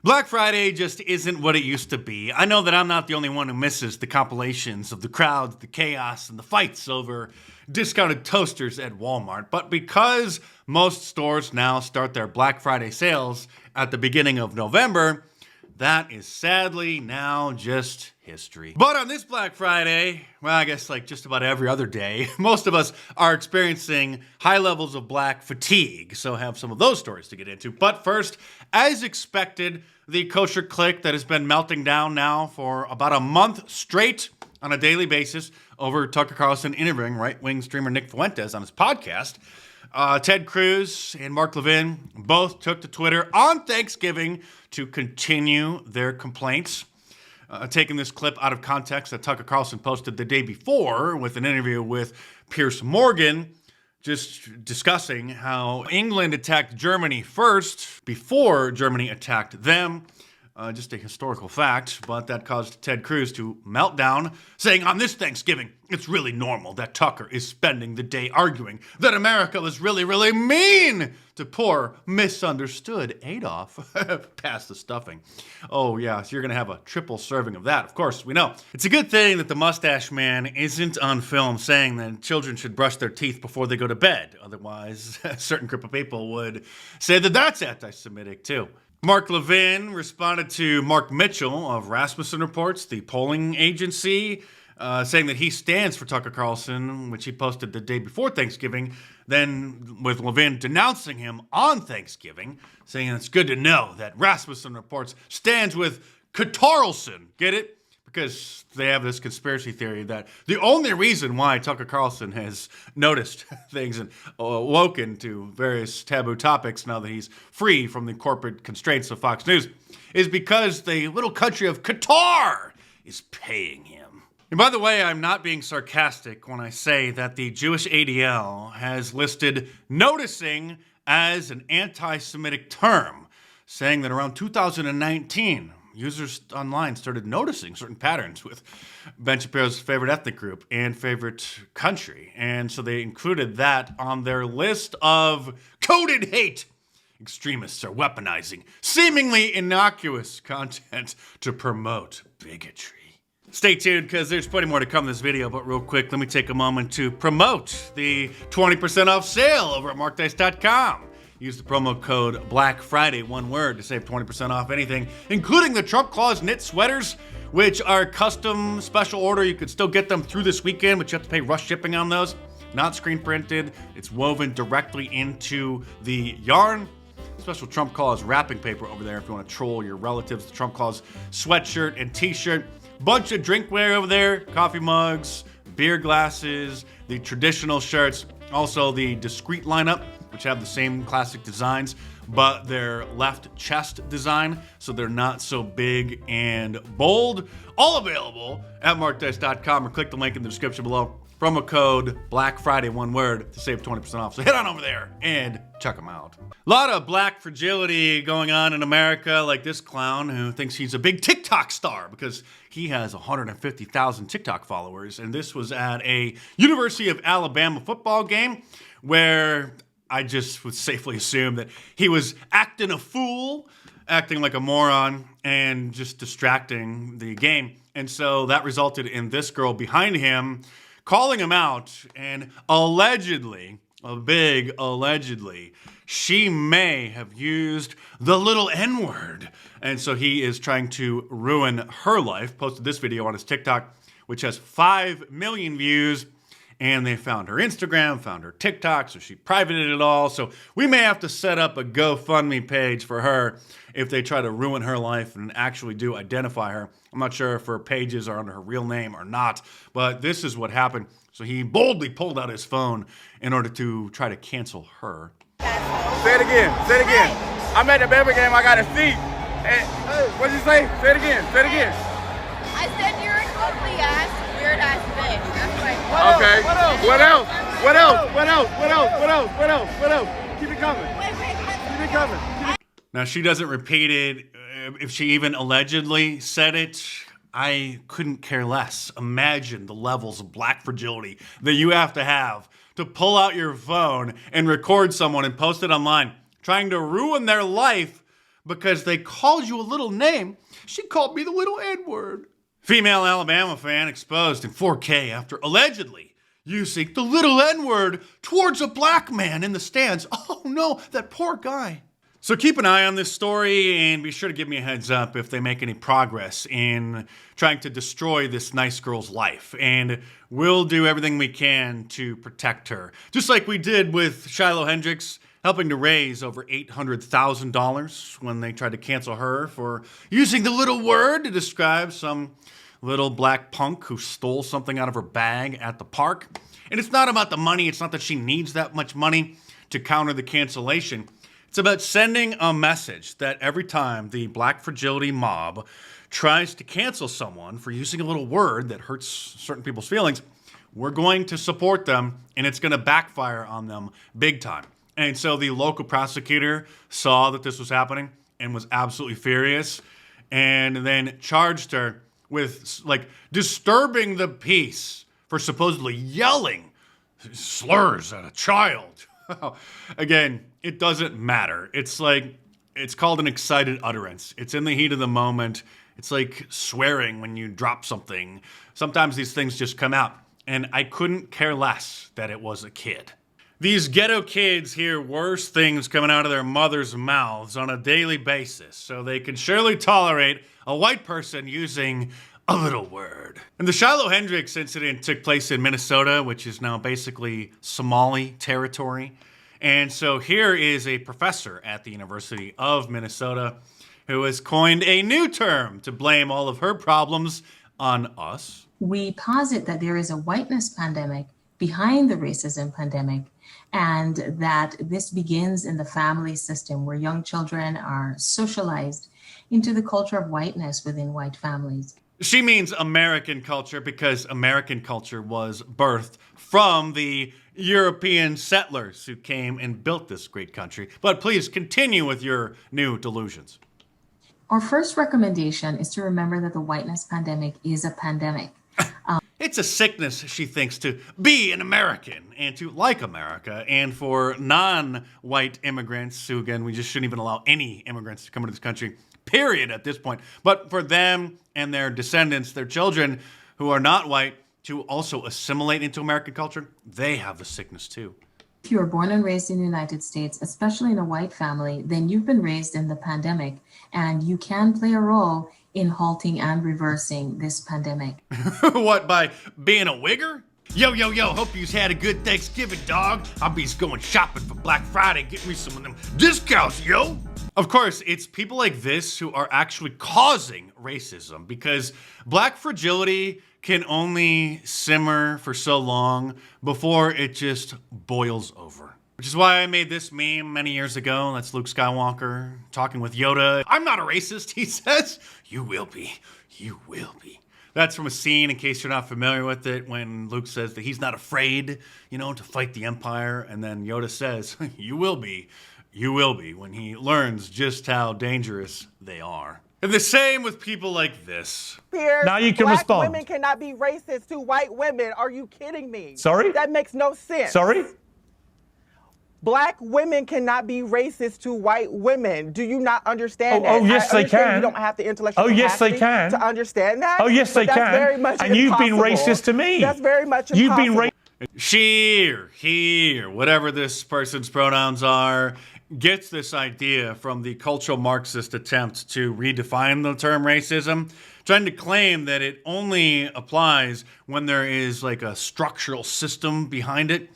Black Friday just isn't what it used to be. I know that I'm not the only one who misses the compilations of the crowds, the chaos, and the fights over discounted toasters at Walmart. But because most stores now start their Black Friday sales at the beginning of November, that is sadly now just history. But on this Black Friday, well, I guess like just about every other day, most of us are experiencing high levels of black fatigue, so have some of those stories to get into. But first, as expected, the kosher clique that has been melting down now for about a month straight on a daily basis over Tucker Carlson interviewing right-wing streamer Nick Fuentes on his podcast. Ted Cruz and Mark Levin both took to Twitter on Thanksgiving to continue their complaints. Taking this clip out of context that Tucker Carlson posted the day before with an interview with Piers Morgan, just discussing how England attacked Germany first before Germany attacked them. Just a historical fact, but that caused Ted Cruz to melt down, saying on this Thanksgiving, it's really normal that Tucker is spending the day arguing that America was really, really mean to poor, misunderstood Adolf. Past the stuffing. Oh yeah, so you're gonna have a triple serving of that. Of course, we know. It's a good thing that the mustache man isn't on film saying that children should brush their teeth before they go to bed. Otherwise, a certain group of people would say that that's anti-Semitic too. Mark Levin responded to Mark Mitchell of Rasmussen Reports, the polling agency, saying that he stands for Tucker Carlson, which he posted the day before Thanksgiving, then with Levin denouncing him on Thanksgiving, saying it's good to know that Rasmussen Reports stands with Carlson. Get it? Because they have this conspiracy theory that the only reason why Tucker Carlson has noticed things and awoken to various taboo topics now that he's free from the corporate constraints of Fox News is because the little country of Qatar is paying him. And by the way, I'm not being sarcastic when I say that the Jewish ADL has listed noticing as an anti-Semitic term, saying that around 2019, users online started noticing certain patterns with Ben Shapiro's favorite ethnic group and favorite country. And so they included that on their list of coded hate. Extremists are weaponizing seemingly innocuous content to promote bigotry. Stay tuned because there's plenty more to come in this video, but real quick, let me take a moment to promote the 20% off sale over at markdice.com. Use the promo code Black Friday, one word, to save 20% off anything, including the Trump Claus knit sweaters, which are custom special order. You could still get them through this weekend, but you have to pay rush shipping on those. Not screen printed. It's woven directly into the yarn. Special Trump Claus wrapping paper over there if you want to troll your relatives. The Trump Claus sweatshirt and t-shirt. Bunch of drinkware over there. Coffee mugs, beer glasses, the traditional shirts. Also the discreet lineup, which have the same classic designs, but they're left chest design, so they're not so big and bold. All available at markdice.com or click the link in the description below. Promo code Black Friday, one word, to save 20% off. So head on over there and check them out. A lot of black fragility going on in America, like this clown who thinks he's a big TikTok star because he has 150,000 TikTok followers. And this was at a University of Alabama football game where I just would safely assume that he was acting a fool, acting like a moron, and just distracting the game. And so that resulted in this girl behind him calling him out, and allegedly, a big allegedly, she may have used the little N-word. And so he is trying to ruin her life. Posted this video on his TikTok, which has 5 million views. And they found her Instagram, found her TikTok, so she privated it all. So we may have to set up a GoFundMe page for her if they try to ruin her life and actually do identify her. I'm not sure if her pages are under her real name or not, but this is what happened. So he boldly pulled out his phone in order to try to cancel her. Say it again, say it again. I'm at the Beverly game, I got a seat. Hey, what'd you say? Say it again, say it again. I said you're an ugly ass, weird ass bitch. That's right. Okay. What else? What else? What else? What else? What else? What else? What else? Keep it coming. Keep it coming. Now, she doesn't repeat it. If she even allegedly said it, I couldn't care less. Imagine the levels of black fragility that you have to pull out your phone and record someone and post it online, trying to ruin their life because they called you a little name. She called me the little N-word. Female Alabama fan exposed in 4K after allegedly using the little N-word towards a black man in the stands. Oh no, that poor guy. So keep an eye on this story and be sure to give me a heads up if they make any progress in trying to destroy this nice girl's life. And we'll do everything we can to protect her. Just like we did with Shiloh Hendricks, helping to raise over $800,000 when they tried to cancel her for using the little word to describe some little black punk who stole something out of her bag at the park. And it's not about the money. It's not that she needs that much money to counter the cancellation. It's about sending a message that every time the black fragility mob tries to cancel someone for using a little word that hurts certain people's feelings, we're going to support them and it's going to backfire on them big time. And so the local prosecutor saw that this was happening and was absolutely furious and then charged her with like disturbing the peace for supposedly yelling slurs at a child. Again, it doesn't matter. It's called an excited utterance. It's in the heat of the moment. It's like swearing when you drop something. Sometimes these things just come out. And I couldn't care less that it was a kid. These ghetto kids hear worse things coming out of their mothers' mouths on a daily basis, so they can surely tolerate a white person using a little word. And the Shiloh Hendricks incident took place in Minnesota, which is now basically Somali territory. And so here is a professor at the University of Minnesota who has coined a new term to blame all of her problems on us. We posit that there is a whiteness pandemic behind the racism pandemic, and that this begins in the family system where young children are socialized into the culture of whiteness within white families. She means American culture because American culture was birthed from the European settlers who came and built this great country. But please continue with your new delusions. Our first recommendation is to remember that the whiteness pandemic is a pandemic. It's a sickness, she thinks, to be an American and to like America. And for non-white immigrants, who again, we just shouldn't even allow any immigrants to come into this country, period, at this point. But for them and their descendants, their children who are not white, to also assimilate into American culture, they have the sickness too. If you were born and raised in the United States, especially in a white family, then you've been raised in the pandemic, and you can play a role in halting and reversing this pandemic. What, by being a wigger? Yo, hope you's had a good Thanksgiving, dog. I'll be going shopping for Black Friday. Get me some of them discounts, yo. Of course, it's people like this who are actually causing racism, because black fragility can only simmer for so long before it just boils over. Which is why I made this meme many years ago. That's Luke Skywalker talking with Yoda. I'm not a racist, he says. You will be. You will be. That's from a scene, in case you're not familiar with it, when Luke says that he's not afraid, to fight the Empire. And then Yoda says, you will be. You will be, when he learns just how dangerous they are. And the same with people like this. Now you can Black respond. women cannot be racist to white women. Are you kidding me? Sorry? That makes no sense. Sorry? Black women cannot be racist to white women. Do you not understand that? Oh, yes, I they understand can. You don't have the intellectual Oh, yes, they capacity can. to understand that. Oh, yes, but they can. Very much And you've been impossible. racist to me. That's very much You've impossible. been She or he or whatever this person's pronouns are gets this idea from the cultural Marxist attempt to redefine the term racism, trying to claim that it only applies when there is like a structural system behind it,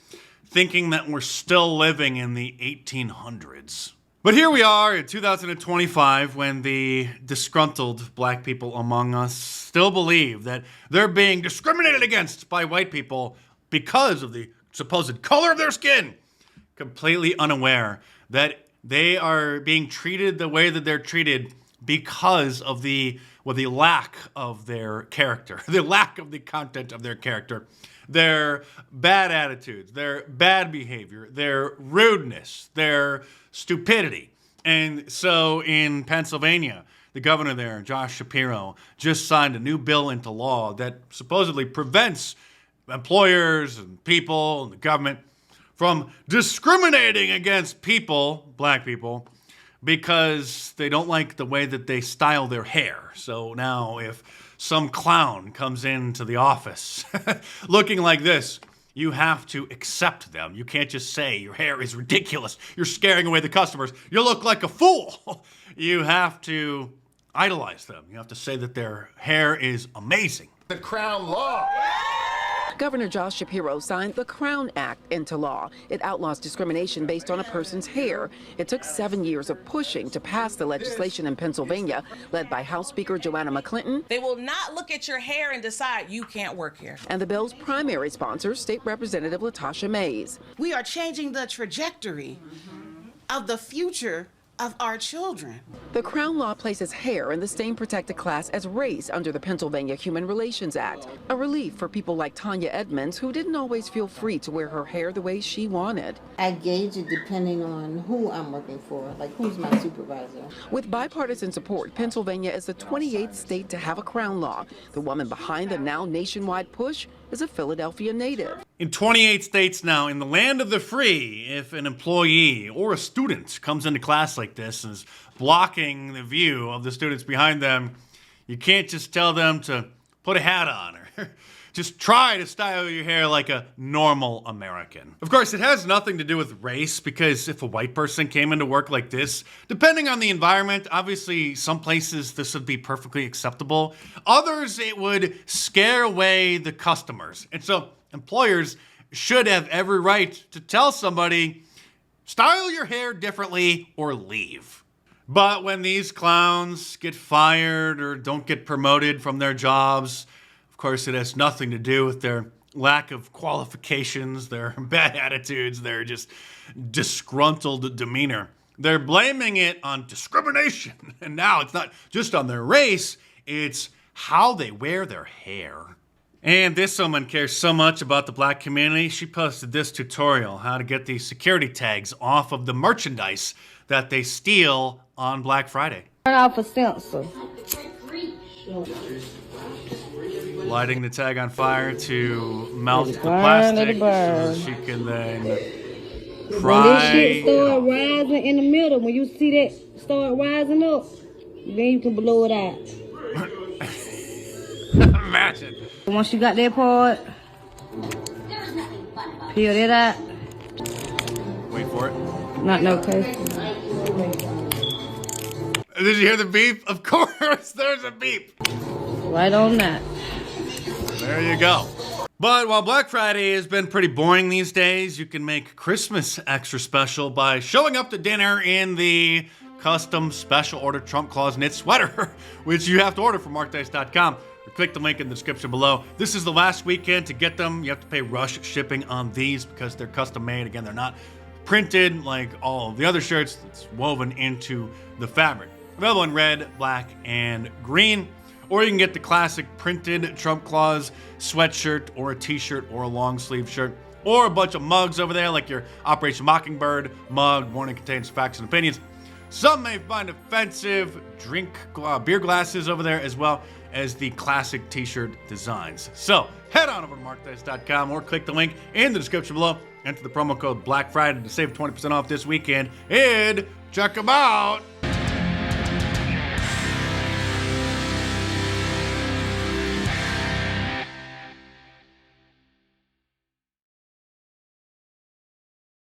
thinking that we're still living in the 1800s. But here we are in 2025 when the disgruntled black people among us still believe that they're being discriminated against by white people because of the supposed color of their skin, completely unaware that they are being treated the way that they're treated because of the lack of their character, the lack of the content of their character, their bad attitudes, their bad behavior, their rudeness, their stupidity. And so in Pennsylvania, the governor there, Josh Shapiro, just signed a new bill into law that supposedly prevents employers and people and the government from discriminating against people, black people, because they don't like the way that they style their hair. So now if some clown comes into the office looking like this, you have to accept them. You can't just say your hair is ridiculous. You're scaring away the customers. You look like a fool. You have to idolize them. You have to say that their hair is amazing. The Crown Law. Governor Josh Shapiro signed the Crown Act into law. It outlaws discrimination based on a person's hair. It took 7 years of pushing to pass the legislation in Pennsylvania, led by House Speaker Joanna McClinton. They will not look at your hair and decide you can't work here. And the bill's primary sponsor, State Representative Latasha Mays. We are changing the trajectory of the future of our children. The Crown Law places hair in the stain-protected class as race under the Pennsylvania Human Relations Act, a relief for people like Tanya Edmonds, who didn't always feel free to wear her hair the way she wanted. I gauge it depending on who I'm working for, like who's my supervisor. With bipartisan support, Pennsylvania is the 28th state to have a Crown Law. The woman behind the now nationwide push is a Philadelphia native. In 28 states now, in the land of the free, if an employee or a student comes into class like this and is blocking the view of the students behind them, you can't just tell them to put a hat on or just try to style your hair like a normal American. Of course, it has nothing to do with race, because if a white person came into work like this, depending on the environment, obviously some places this would be perfectly acceptable. Others, it would scare away the customers. And so employers should have every right to tell somebody, style your hair differently or leave. But when these clowns get fired or don't get promoted from their jobs, of course, it has nothing to do with their lack of qualifications, their bad attitudes, their just disgruntled demeanor. They're blaming it on discrimination. And now it's not just on their race, it's how they wear their hair. And this woman cares so much about the black community, she posted this tutorial, how to get these security tags off of the merchandise that they steal on Black Friday. Turn off a sensor. Lighting the tag on fire to melt the plastic so she can then pry. When this shit start rising in the middle, when you see that start rising up, then you can blow it out. Imagine. Once you got that part, peel it out. Wait for it. Not no case. Did you hear the beep? Of course, there's a beep. Right on that. There you go. But while Black Friday has been pretty boring these days, you can make Christmas extra special by showing up to dinner in the custom special order Trump Claus knit sweater, which you have to order from markdice.com. Or click the link in the description below. This is the last weekend to get them. You have to pay rush shipping on these because they're custom made. Again, they're not printed like all of the other shirts. It's woven into the fabric. Available in red, black, and green. Or you can get the classic printed Trump Claus sweatshirt or a t-shirt or a long sleeve shirt. Or a bunch of mugs over there like your Operation Mockingbird mug. Warning contains facts and opinions. Some may find offensive beer glasses over there, as well as the classic t-shirt designs. So head on over to markdice.com or click the link in the description below. Enter the promo code Black Friday to save 20% off this weekend. And check them out.